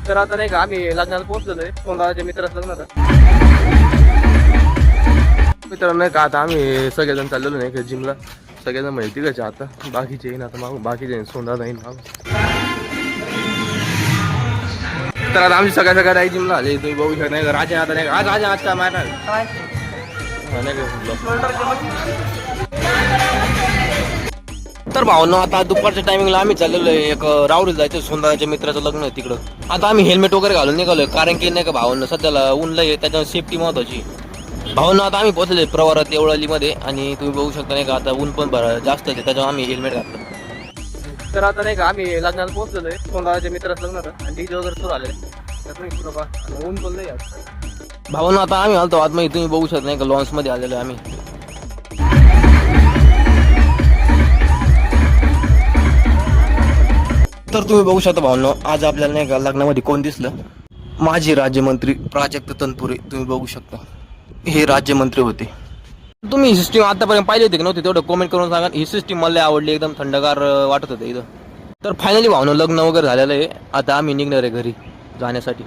तर आता नाही का आम्ही लग्नाला पोहोचलेलो आहे. सोनाराच्या मित्राचं लग्न होतं. मित्रांनो नाही का आता आम्ही सगळेजण चाललेलो नाही का जिमला. सगळेजण माहिती का आता बाकीचे येईन आता मागून बाकीचे सोनार नाही मागून. तर आता आमची सगळ्या आई जिमला आले. तुम्ही बघू शकता नाही का राजा आता नाही का आज काय मारणार तर भावना आता दुपारच्या टायमिंगला आम्ही चाललेलो आहे एक रावरीला जायचं सोनाराच्या मित्राचं लग्न आहे तिकडं. आता आम्ही हेल्मेट वगैरे घालून निघालोय कारण की नाही का भावना सध्याला ऊन लय त्याच्यावर सेफ्टी महत्वाची. भावना आता आम्ही पोहोचले प्रवारात येवळालीमध्ये आणि तुम्ही बघू शकता नाही का आता ऊन पण जास्त आहे त्याच्यावर आम्ही हेल्मेट घातलं. तर आता नाही का आम्ही लग्नाला पोहोचलेलो आहे. सोनाराच्या मित्राचं लग्न होतं आणि डीजे वगैरे सुरू आले. ऊन पण लय भावना आता आम्ही आलतो आतमध्ये तुम्ही बघू शकता नाही का लॉन्च मध्ये आलेलो आम्ही. तर तुम्ही बघू शकता भावना आज आपल्याला नाही का लग्नामध्ये कोण दिसलं. माजी राज्यमंत्री प्राजक्त तनपुरे तुम्ही बघू शकता हे राज्यमंत्री होते. तुम्ही ही सिस्टीम आतापर्यंत पाहिली होती की नव्हती तेवढं कमेंट करून सांगा. ही सिस्टीम मला आवडली एकदम थंडगार वाटत होतं इथं. तर फायनली भावना लग्न वगैरे झालेलं आहे. आता आम्ही निघणार आहे घरी जाण्यासाठी.